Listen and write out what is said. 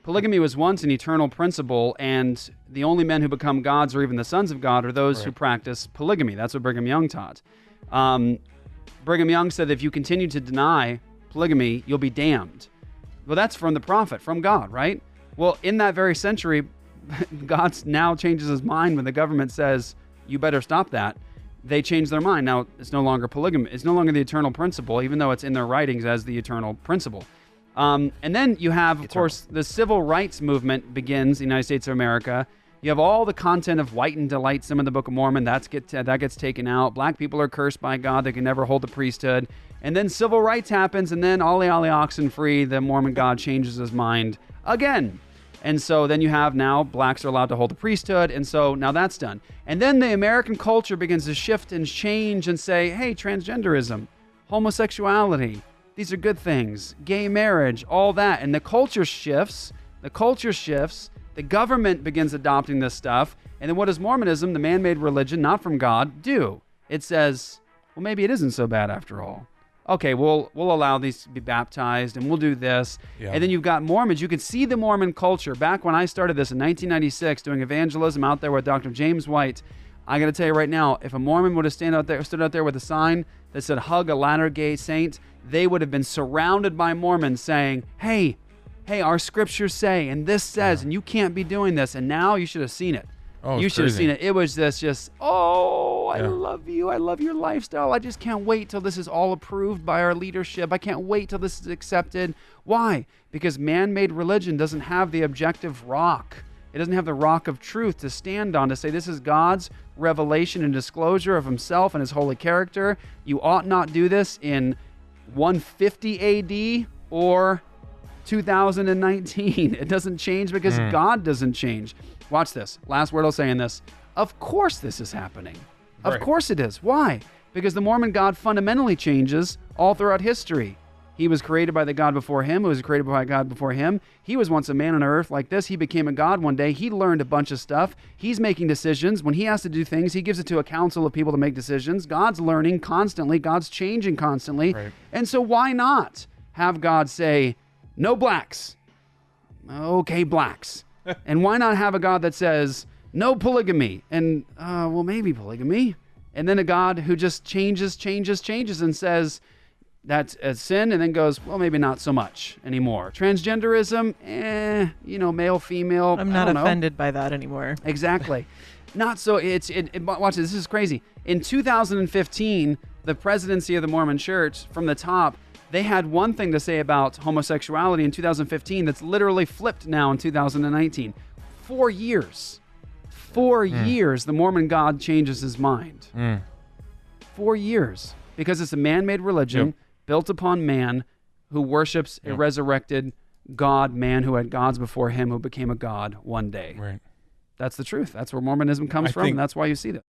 Polygamy was once an eternal principle, and the only men who become gods or even the sons of God are those who practice polygamy. That's what Brigham Young taught. Brigham Young said that if you continue to deny polygamy, you'll be damned. Well, that's from the prophet, from God, right? Well, in that very century, God now changes his mind when the government says, you better stop that. They change their mind. Now, it's no longer polygamy. It's no longer the eternal principle, even though it's in their writings as the eternal principle. And then you have, of course, the civil rights movement begins in the United States of America. You have all the content of white and delightsome in the Book of Mormon. That gets taken out. Black people are cursed by God. They can never hold the priesthood. And then civil rights happens, and then ollie oxen free, the Mormon God changes his mind again. And so then you have now blacks are allowed to hold the priesthood, and so now that's done. And then the American culture begins to shift and change and say, hey, transgenderism, homosexuality, these are good things, gay marriage, all that. And the culture shifts, the government begins adopting this stuff, and then what does Mormonism, the man-made religion, not from God, do? It says, well, maybe it isn't so bad after all. Okay, we'll allow these to be baptized, and we'll do this. Yeah. And then you've got Mormons. You can see the Mormon culture. Back when I started this in 1996, doing evangelism out there with Dr. James White, I got to tell you right now, if a Mormon would have stood out there with a sign that said, hug a Latter-day Saint, they would have been surrounded by Mormons saying, hey, our scriptures say, and this says, and you can't be doing this. And now you should have seen it. Oh, you should have seen it. It was this just, I love you. I love your lifestyle. I just can't wait till this is all approved by our leadership. I can't wait till this is accepted. Why? Because man-made religion doesn't have the objective rock. It doesn't have the rock of truth to stand on to say this is God's revelation and disclosure of himself and his holy character. You ought not do this in 150 AD or 2019. It doesn't change because God doesn't change. Watch this. Last word I'll say in this. Of course this is happening. Of course it is. Why? Because the Mormon God fundamentally changes all throughout history. He was created by the God before him, who was created by God before him. He was once a man on earth like this. He became a God one day. He learned a bunch of stuff. He's making decisions. When he has to do things, he gives it to a council of people to make decisions. God's learning constantly. God's changing constantly. Right. And so why not have God say, no blacks? Okay, blacks. And why not have a God that says, no polygamy? And, well, maybe polygamy. And then a God who just changes and says, that's a sin, and then goes, well, maybe not so much anymore. Transgenderism, male, female. I'm not offended by that anymore. Exactly. Not so, watch this is crazy. In 2015, the presidency of the Mormon Church, from the top, they had one thing to say about homosexuality in 2015 that's literally flipped now in 2019. 4 years. 4 years, the Mormon God changes his mind. 4 years. Because it's a man-made religion built upon man who worships a resurrected God, man who had gods before him who became a God one day. Right. That's the truth. That's where Mormonism comes from, and that's why you see that.